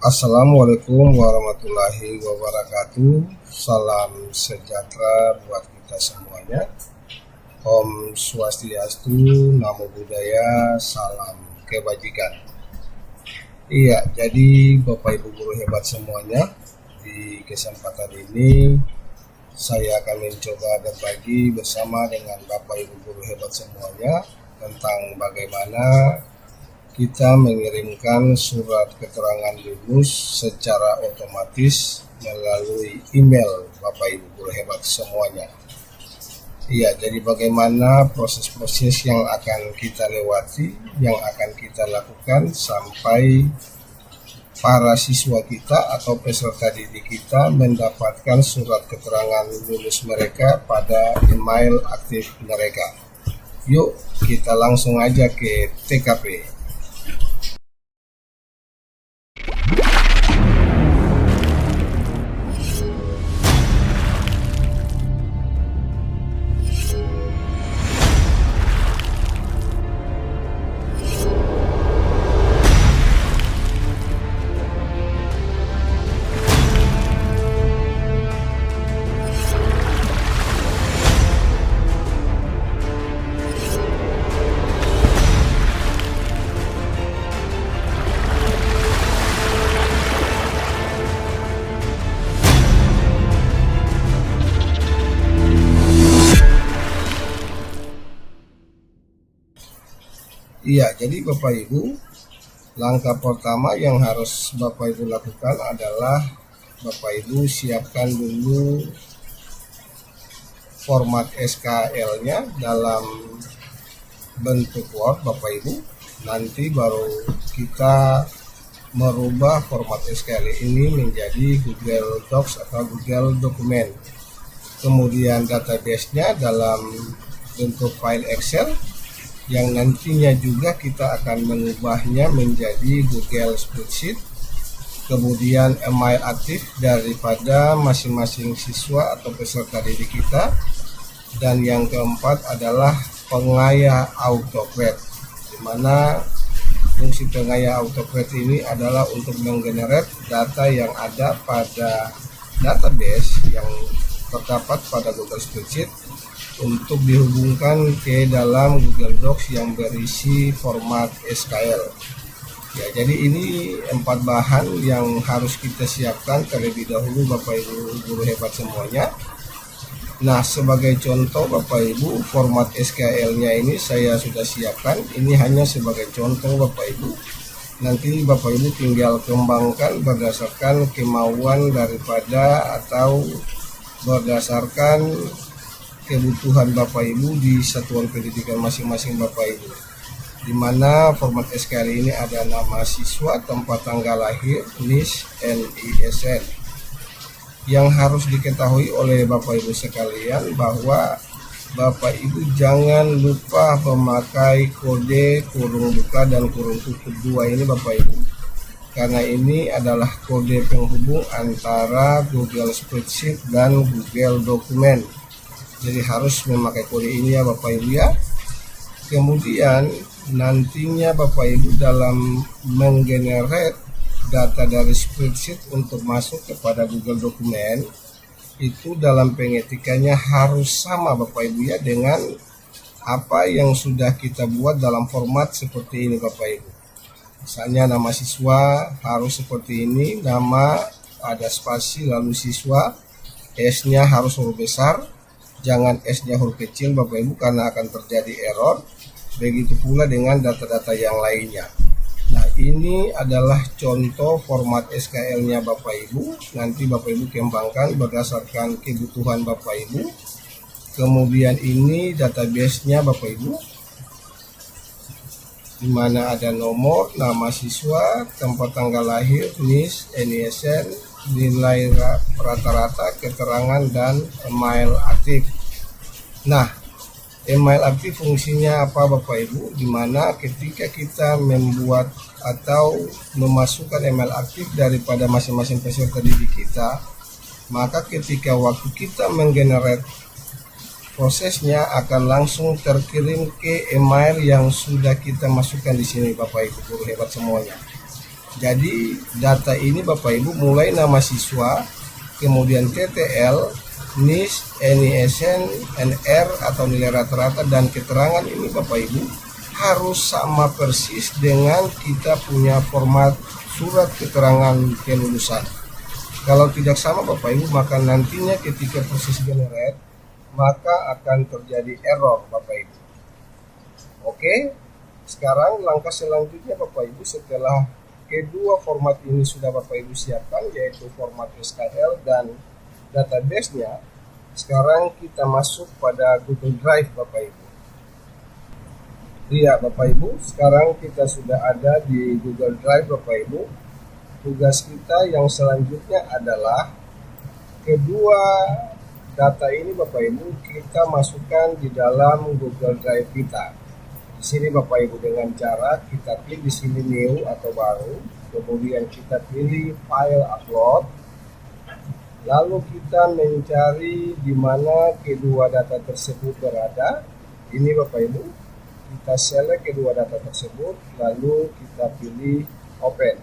Assalamualaikum warahmatullahi wabarakatuh. Salam sejahtera buat kita semuanya. Om Swastiastu, Namo Buddhaya, salam kebajikan. Iya, jadi Bapak Ibu guru hebat semuanya, di kesempatan ini saya akan mencoba berbagi bersama dengan Bapak Ibu guru hebat semuanya tentang bagaimana kita mengirimkan surat keterangan lulus secara otomatis melalui email Bapak Ibu guru hebat semuanya. Iya, jadi bagaimana proses-proses yang akan kita lewati, yang akan kita lakukan sampai para siswa kita atau peserta didik kita mendapatkan surat keterangan lulus mereka pada email aktif mereka. Yuk, kita langsung aja ke TKP. Iya, jadi Bapak Ibu, langkah pertama yang harus Bapak Ibu lakukan adalah Bapak Ibu siapkan dulu format SKL-nya dalam bentuk Word Bapak Ibu. Nanti baru kita merubah format SKL ini menjadi Google Docs atau Google Dokumen. Kemudian database-nya dalam bentuk file Excel, yang nantinya juga kita akan mengubahnya menjadi Google Spreadsheet, kemudian email aktif daripada masing-masing siswa atau peserta didik kita, dan yang keempat adalah pengaya autocrate, di mana fungsi pengaya autocrate ini adalah untuk menggenerate data yang ada pada database yang terdapat pada Google Spreadsheet untuk dihubungkan ke dalam Google Docs yang berisi format SKL. Ya, jadi ini 4 bahan yang harus kita siapkan terlebih dahulu Bapak Ibu guru hebat semuanya. Nah, sebagai contoh Bapak Ibu, format SKL-nya ini saya sudah siapkan. Ini hanya sebagai contoh Bapak Ibu. Nanti Bapak Ibu tinggal kembangkan berdasarkan kemauan daripada atau berdasarkan kebutuhan Bapak Ibu di satuan pendidikan masing-masing Bapak Ibu, di mana format SKL ini ada nama siswa, tempat tanggal lahir, NIS, NISN. Yang harus diketahui oleh Bapak Ibu sekalian bahwa Bapak Ibu jangan lupa memakai kode kurung buka dan kurung tutup 2 ini Bapak Ibu, karena ini adalah kode penghubung antara Google Spreadsheet dan Google Dokumen. Jadi harus memakai kode ini ya Bapak Ibu ya. Kemudian nantinya Bapak Ibu dalam menggenerate data dari spreadsheet untuk masuk kepada Google Dokumen, itu dalam pengetikannya harus sama Bapak Ibu ya dengan apa yang sudah kita buat dalam format seperti ini Bapak Ibu. Misalnya nama siswa harus seperti ini, nama ada spasi lalu siswa, S-nya harus huruf besar, jangan S-nya huruf kecil Bapak Ibu karena akan terjadi error. Begitu pula dengan data-data yang lainnya. Nah, ini adalah contoh format SKL-nya Bapak Ibu. Nanti Bapak Ibu kembangkan berdasarkan kebutuhan Bapak Ibu. Kemudian ini database-nya Bapak Ibu, di mana ada nomor, nama siswa, tempat tanggal lahir, NIS, NISN, nilai rata-rata, keterangan, dan email aktif. Nah, email aktif fungsinya apa Bapak Ibu? Dimana ketika kita membuat atau memasukkan email aktif daripada masing-masing peserta didik kita, maka ketika waktu kita menggenerate prosesnya akan langsung terkirim ke email yang sudah kita masukkan di sini Bapak Ibu guru hebat semuanya. Jadi data ini Bapak Ibu mulai nama siswa, kemudian TTL, NIS, NISN, NR atau nilai rata-rata, dan keterangan ini Bapak Ibu harus sama persis dengan kita punya format surat keterangan kelulusan. Kalau tidak sama Bapak Ibu, maka nantinya ketika proses generate maka akan terjadi error Bapak Ibu. Oke, sekarang langkah selanjutnya Bapak Ibu, setelah kedua format ini sudah Bapak Ibu siapkan, yaitu format SKL dan database-nya, sekarang kita masuk pada Google Drive Bapak Ibu. Iya Bapak Ibu, sekarang kita sudah ada di Google Drive Bapak Ibu. Tugas kita yang selanjutnya adalah kedua data ini Bapak Ibu kita masukkan di dalam Google Drive kita. Di sini Bapak Ibu dengan cara kita klik di sini new atau baru, kemudian kita pilih file upload, lalu kita mencari di mana kedua data tersebut berada. Ini Bapak Ibu, kita select kedua data tersebut, lalu kita pilih open.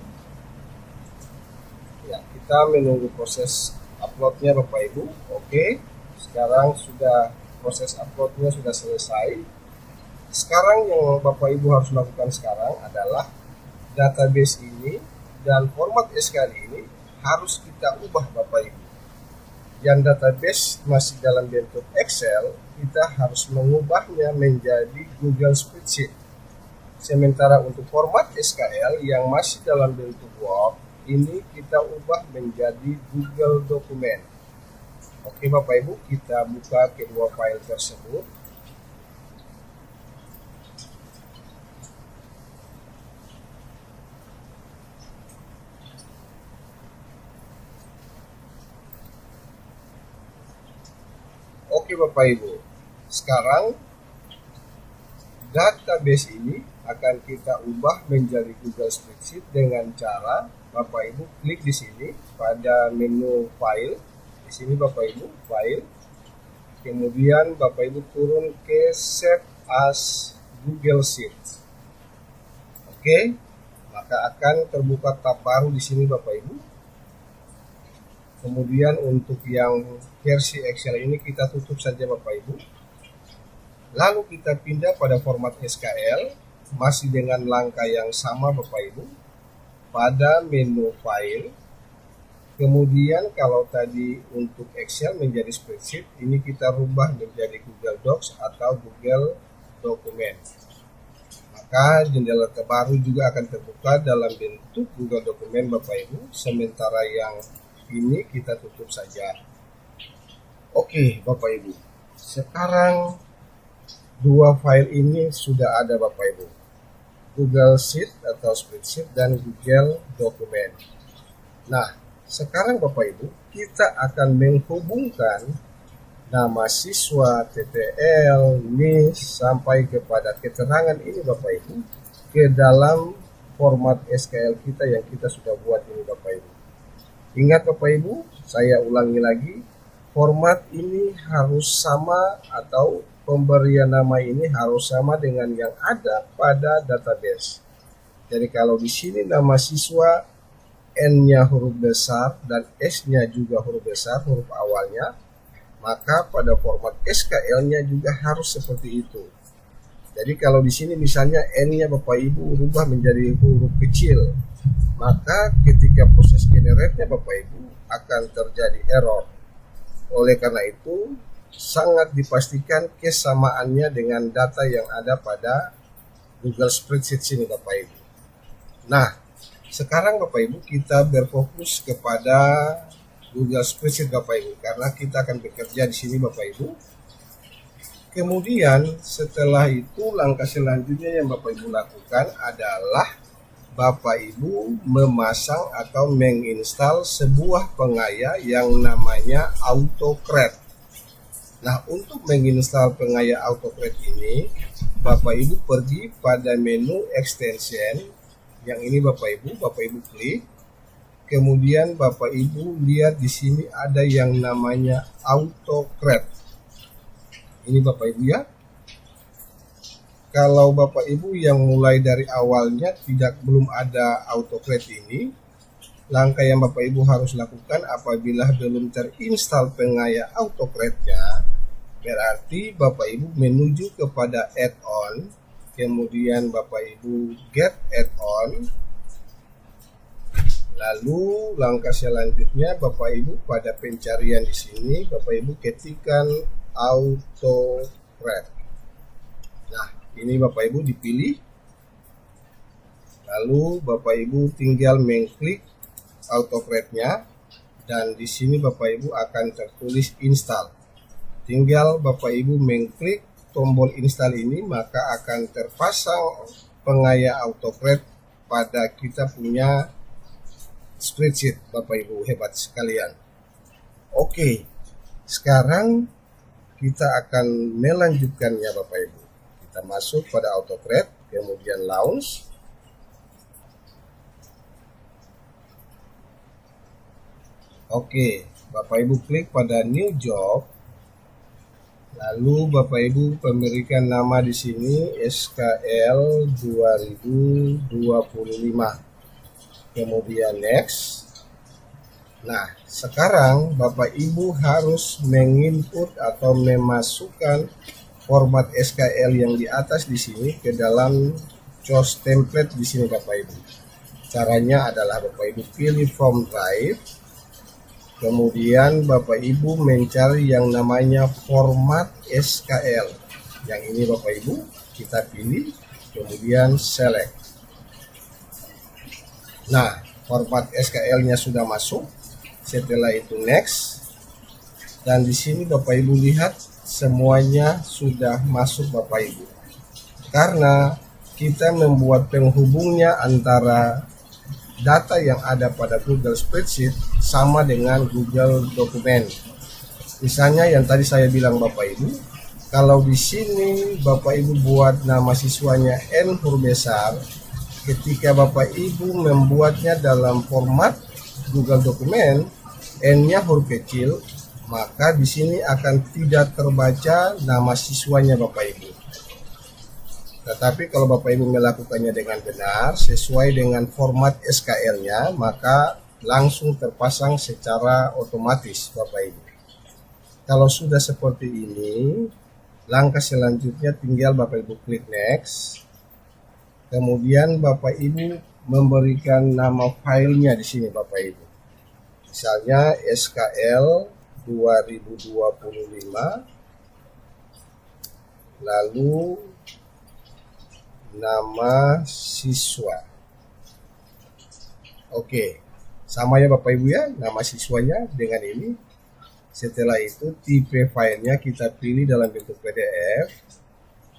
Ya, kita menunggu proses uploadnya Bapak Ibu. Oke, sekarang sudah proses uploadnya sudah selesai. Sekarang yang Bapak Ibu harus lakukan sekarang adalah database ini dan format SKL ini harus kita ubah Bapak Ibu. Yang database masih dalam bentuk Excel, kita harus mengubahnya menjadi Google Spreadsheet. Sementara untuk format SKL yang masih dalam bentuk Word, ini kita ubah menjadi Google Dokumen. Oke Bapak Ibu, kita buka kedua file tersebut. Oke Bapak Ibu, sekarang database ini akan kita ubah menjadi Google Spreadsheet dengan cara Bapak Ibu klik di sini pada menu file. Di sini Bapak Ibu file, kemudian Bapak Ibu turun ke Save as Google Sheet. Oke, maka akan terbuka tab baru di sini Bapak Ibu. Kemudian untuk yang versi Excel ini kita tutup saja Bapak Ibu. Lalu kita pindah pada format SKL, masih dengan langkah yang sama Bapak Ibu. Pada menu file, kemudian kalau tadi untuk Excel menjadi spreadsheet, ini kita rubah menjadi Google Docs atau Google Dokumen. Maka jendela terbaru juga akan terbuka dalam bentuk Google Dokumen Bapak Ibu. Sementara yang ini kita tutup saja. Oke Bapak Ibu, sekarang dua file ini sudah ada Bapak Ibu, Google Sheet atau Spreadsheet dan Google Dokumen. Nah, sekarang Bapak Ibu, kita akan menghubungkan nama siswa, TTL, NIS, sampai kepada keterangan ini Bapak Ibu ke dalam format SKL kita yang kita sudah buat ini Bapak Ibu. Ingat Bapak Ibu, saya ulangi lagi, format ini harus sama atau pemberian nama ini harus sama dengan yang ada pada database. Jadi kalau di sini nama siswa N-nya huruf besar dan S-nya juga huruf besar, huruf awalnya, maka pada format SKL-nya juga harus seperti itu. Jadi kalau di sini misalnya N-nya Bapak Ibu rubah menjadi huruf kecil, maka ketika proses generate-nya Bapak Ibu akan terjadi error. Oleh karena itu, sangat dipastikan kesamaannya dengan data yang ada pada Google Spreadsheet sini Bapak Ibu. Nah, sekarang Bapak Ibu kita berfokus kepada Google Spreadsheet Bapak Ibu karena kita akan bekerja di sini Bapak Ibu. Kemudian setelah itu langkah selanjutnya yang Bapak Ibu lakukan adalah Bapak Ibu memasang atau menginstal sebuah pengaya yang namanya AutoCred. Nah, untuk menginstal pengaya AutoCred ini, Bapak Ibu pergi pada menu extension. Yang ini Bapak Ibu klik. Kemudian Bapak Ibu lihat di sini ada yang namanya AutoCred. Ini Bapak Ibu ya. kalau Bapak Ibu yang mulai dari awalnya belum ada AutoCAD ini, langkah yang Bapak Ibu harus lakukan apabila belum terinstall pengaya AutoCAD-nya, berarti Bapak Ibu menuju kepada add-on, kemudian Bapak Ibu get add-on, lalu langkah selanjutnya Bapak Ibu pada pencarian di sini Bapak Ibu ketikkan AutoCAD. Nah, ini Bapak Ibu dipilih, lalu Bapak Ibu tinggal mengklik AutoCAD-nya, dan di sini Bapak Ibu akan tertulis install. Tinggal Bapak Ibu mengklik tombol install ini, maka akan terpasang pengaya AutoCAD pada kita punya spreadsheet. Bapak Ibu hebat sekalian. Oke, sekarang kita akan melanjutkannya Bapak Ibu. Kita masuk pada AutoCAD, kemudian launch. Oke, Bapak Ibu klik pada new job. Lalu Bapak Ibu memberikan nama di sini SKL 2025. Kemudian next. Nah, sekarang Bapak Ibu harus menginput atau memasukkan format SKL yang di atas di sini ke dalam choose template di sini Bapak Ibu. Caranya adalah Bapak Ibu pilih from drive, kemudian Bapak Ibu mencari yang namanya format SKL. Yang ini Bapak Ibu kita pilih, kemudian select. Nah, format SKL-nya sudah masuk. Setelah itu next. Dan di sini Bapak Ibu lihat semuanya sudah masuk Bapak Ibu. Karena kita membuat penghubungnya antara data yang ada pada Google Spreadsheet sama dengan Google Dokumen. Misalnya yang tadi saya bilang Bapak Ibu, kalau di sini Bapak Ibu buat nama siswanya N huruf besar, ketika Bapak Ibu membuatnya dalam format Google Dokumen, N-nya huruf kecil, maka di sini akan tidak terbaca nama siswanya Bapak Ibu. Tetapi kalau Bapak Ibu melakukannya dengan benar sesuai dengan format SKL-nya, maka langsung terpasang secara otomatis Bapak Ibu. Kalau sudah seperti ini, langkah selanjutnya tinggal Bapak Ibu klik next. Kemudian Bapak Ibu memberikan nama filenya di sini Bapak Ibu. Misalnya SKL 2025, lalu nama siswa. Oke, sama ya Bapak Ibu ya, nama siswanya dengan ini. Setelah itu tipe filenya kita pilih dalam bentuk PDF.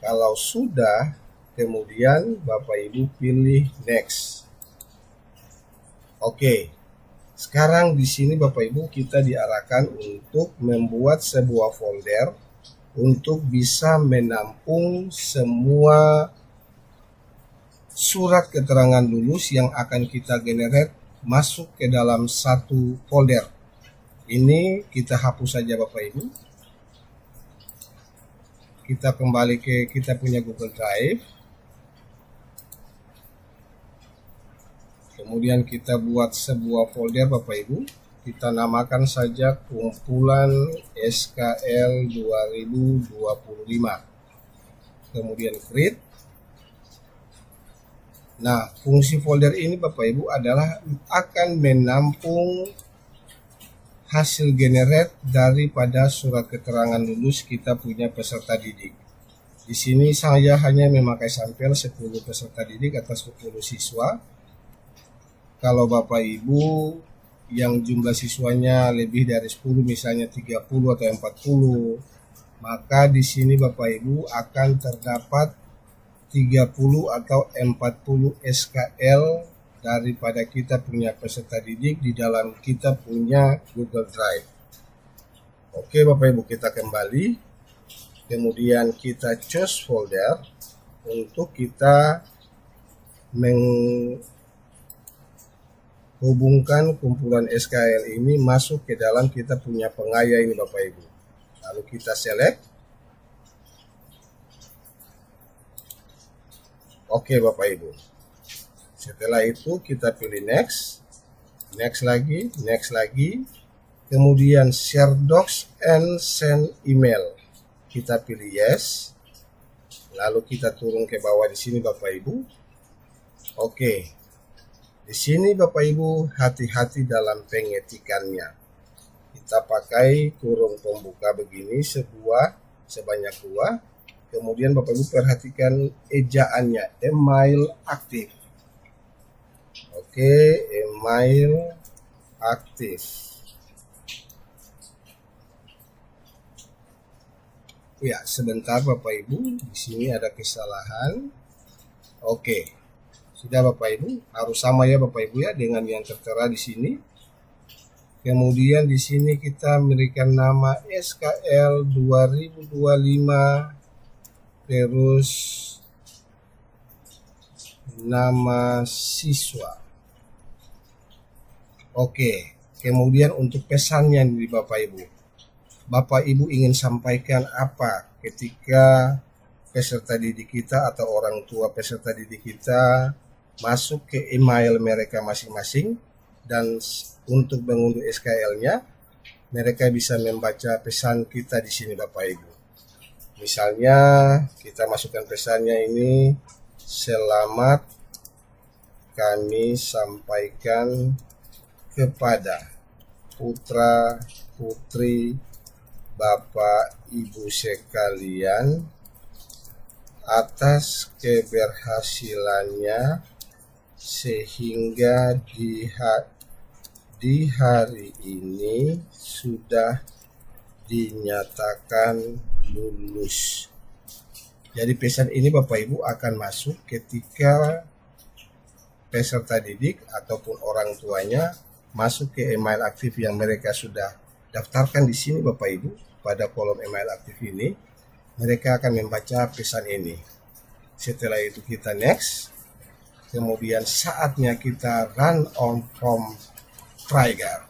Kalau sudah, kemudian Bapak Ibu pilih next. Oke. Sekarang di sini Bapak Ibu kita diarahkan untuk membuat sebuah folder untuk bisa menampung semua surat keterangan lulus yang akan kita generate masuk ke dalam satu folder. Ini kita hapus saja Bapak Ibu. Kita kembali ke kita punya Google Drive. Kemudian kita buat sebuah folder Bapak Ibu. Kita namakan saja kumpulan SKL 2025. Kemudian create. Nah, fungsi folder ini Bapak Ibu adalah akan menampung hasil generate daripada surat keterangan lulus kita punya peserta didik. Di sini saya hanya memakai sampel 10 peserta didik atau 10 siswa. Kalau Bapak Ibu yang jumlah siswanya lebih dari 10, misalnya 30 atau 40, maka di sini Bapak Ibu akan terdapat 30 atau 40 SKL daripada kita punya peserta didik di dalam kita punya Google Drive. Oke Bapak Ibu, kita kembali. Kemudian kita choose folder untuk kita hubungkan kumpulan SKL ini masuk ke dalam kita punya pengaya ini Bapak Ibu. Lalu kita select. Oke Bapak Ibu. Setelah itu kita pilih next, next lagi, kemudian share docs and send email. Kita pilih yes. Lalu kita turun ke bawah di sini Bapak Ibu. Oke. Di sini Bapak Ibu hati-hati dalam pengetikannya. Kita pakai kurung pembuka begini sebanyak 2. Kemudian Bapak Ibu perhatikan ejaannya, email aktif. Oke, email aktif. Ya, sebentar Bapak Ibu, di sini ada kesalahan. Oke. Sudah Bapak Ibu, harus sama ya Bapak Ibu ya dengan yang tertera di sini. Kemudian di sini kita memberikan nama SKL 2025 terus nama siswa. Oke, kemudian untuk pesannya di Bapak Ibu. Bapak Ibu ingin sampaikan apa ketika peserta didik kita atau orang tua peserta didik kita masuk ke email mereka masing-masing, dan untuk mengunduh SKL-nya mereka bisa membaca pesan kita di sini Bapak Ibu. Misalnya kita masukkan pesannya ini, selamat kami sampaikan kepada putra putri Bapak Ibu sekalian atas keberhasilannya sehingga di hari ini sudah dinyatakan lulus. Jadi pesan ini Bapak Ibu akan masuk ketika peserta didik ataupun orang tuanya masuk ke email aktif yang mereka sudah daftarkan di sini Bapak Ibu. Pada kolom email aktif ini mereka akan membaca pesan ini. Setelah itu kita next. Kemudian saatnya kita run on form trigger.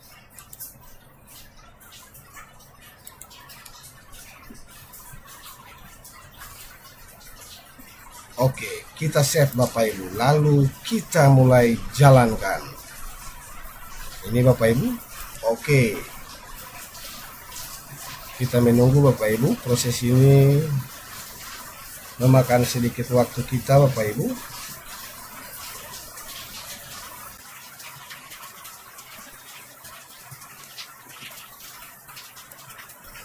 Oke, kita save Bapak Ibu. Lalu kita mulai jalankan. Ini Bapak Ibu. Oke. Kita menunggu Bapak Ibu. Proses ini memakan sedikit waktu kita Bapak Ibu.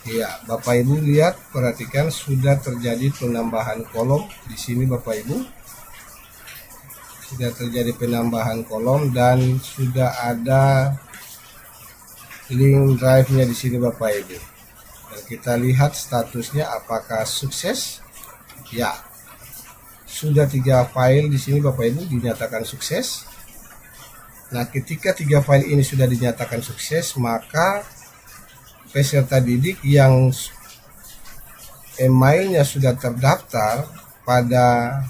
Ya, Bapak Ibu lihat, perhatikan sudah terjadi penambahan kolom di sini Bapak Ibu. Sudah terjadi penambahan kolom dan sudah ada link drive-nya di sini Bapak Ibu. Dan kita lihat statusnya apakah sukses. Ya. Sudah 3 file di sini Bapak Ibu dinyatakan sukses. Nah, ketika 3 file ini sudah dinyatakan sukses, maka peserta didik yang emailnya sudah terdaftar pada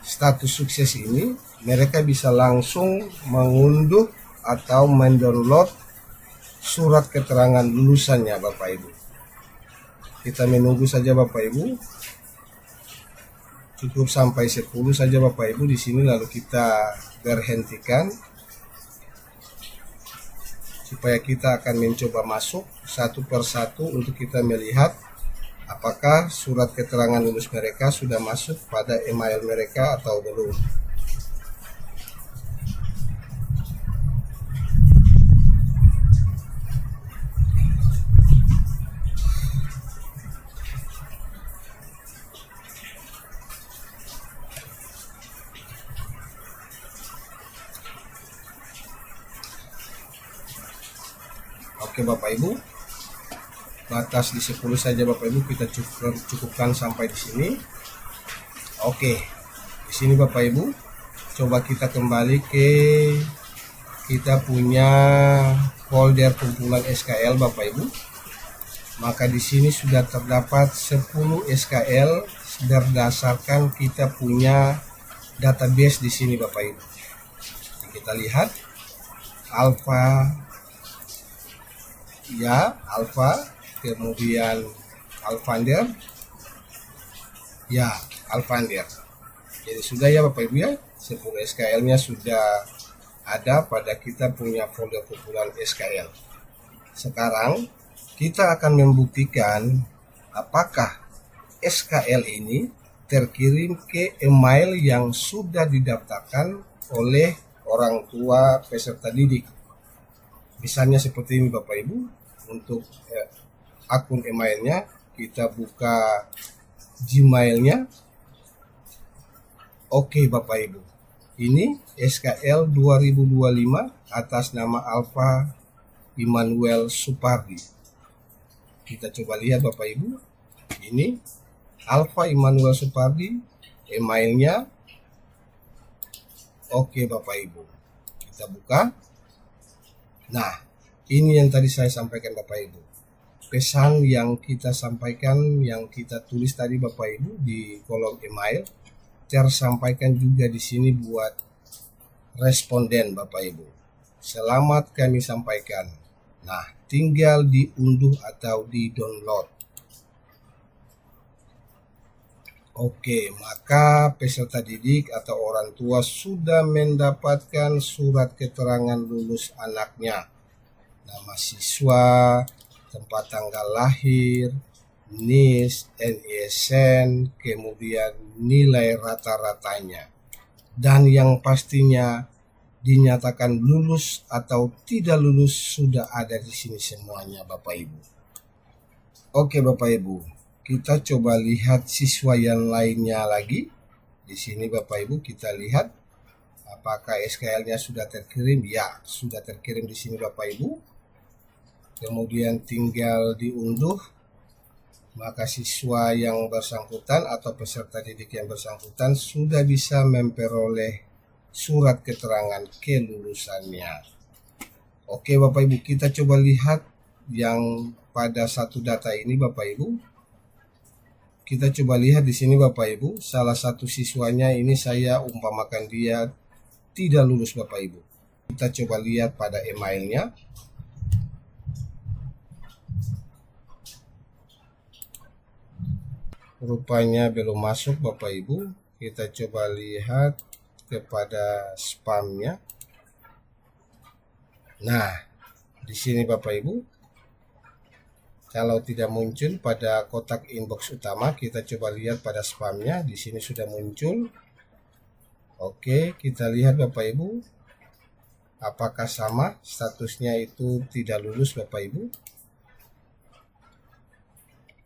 status sukses ini, mereka bisa langsung mengunduh atau mendownload surat keterangan lulusannya Bapak Ibu. Kita menunggu saja Bapak Ibu. Cukup sampai 10 saja Bapak Ibu di sini, lalu kita berhentikan. Supaya kita akan mencoba masuk satu persatu untuk kita melihat apakah surat keterangan lulus mereka sudah masuk pada email mereka atau belum. Oke Bapak Ibu, batas di 10 saja Bapak Ibu, kita cukupkan sampai di sini. Oke, di sini Bapak Ibu, coba kita kembali ke kita punya folder kumpulan SKL Bapak Ibu. Maka di sini sudah terdapat 10 SKL berdasarkan kita punya database di sini Bapak Ibu. Kita lihat alfa, ya alfa, kemudian alfander, ya alfander. Jadi sudah ya Bapak Ibu ya, 10 SKL-nya sudah ada pada kita punya folder kumpulan SKL. Sekarang kita akan membuktikan apakah SKL ini terkirim ke email yang sudah didaftarkan oleh orang tua peserta didik. Misalnya seperti ini Bapak Ibu, untuk akun emailnya kita buka Gmailnya. Oke Bapak Ibu, ini SKL 2025 atas nama Alfa Immanuel Supardi. Kita coba lihat Bapak Ibu, ini Alfa Immanuel Supardi, emailnya. Oke Bapak Ibu, kita buka. Nah, ini yang tadi saya sampaikan Bapak Ibu, pesan yang kita sampaikan, yang kita tulis tadi Bapak Ibu di kolom email, tersampaikan juga di sini buat responden Bapak Ibu. Selamat kami sampaikan. Nah, tinggal diunduh atau di-download. Oke, maka peserta didik atau orang tua sudah mendapatkan surat keterangan lulus anaknya. Nama siswa, tempat tanggal lahir, NIS, NISN, kemudian nilai rata-ratanya, dan yang pastinya dinyatakan lulus atau tidak lulus sudah ada di sini semuanya Bapak Ibu. Oke Bapak Ibu, kita coba lihat siswa yang lainnya lagi. Di sini Bapak Ibu kita lihat apakah SKL-nya sudah terkirim. Ya, sudah terkirim di sini Bapak Ibu. Kemudian tinggal diunduh. Maka siswa yang bersangkutan atau peserta didik yang bersangkutan sudah bisa memperoleh surat keterangan kelulusannya. Oke Bapak Ibu, kita coba lihat yang pada satu data ini Bapak Ibu. Kita coba lihat di sini Bapak Ibu, salah satu siswanya ini saya umpamakan dia tidak lulus Bapak Ibu. Kita coba lihat pada emailnya. Rupanya belum masuk Bapak Ibu. Kita coba lihat kepada spamnya. Nah, di sini Bapak Ibu, kalau tidak muncul pada kotak inbox utama, kita coba lihat pada spamnya. Di sini sudah muncul. Oke, kita lihat Bapak Ibu, apakah sama statusnya itu tidak lulus Bapak Ibu?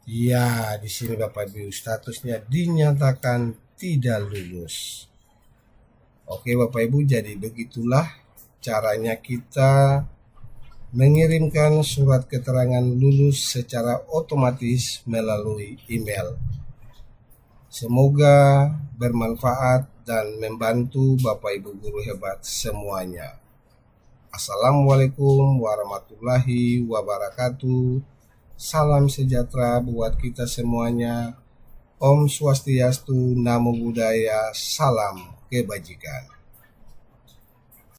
Ya, di sini Bapak Ibu statusnya dinyatakan tidak lulus. Oke Bapak Ibu, jadi begitulah caranya kita mengirimkan surat keterangan lulus secara otomatis melalui email. Semoga bermanfaat dan membantu Bapak Ibu guru hebat semuanya. Assalamualaikum warahmatullahi wabarakatuh. Salam sejahtera buat kita semuanya. Om Swastiastu, Namo Buddhaya, salam kebajikan.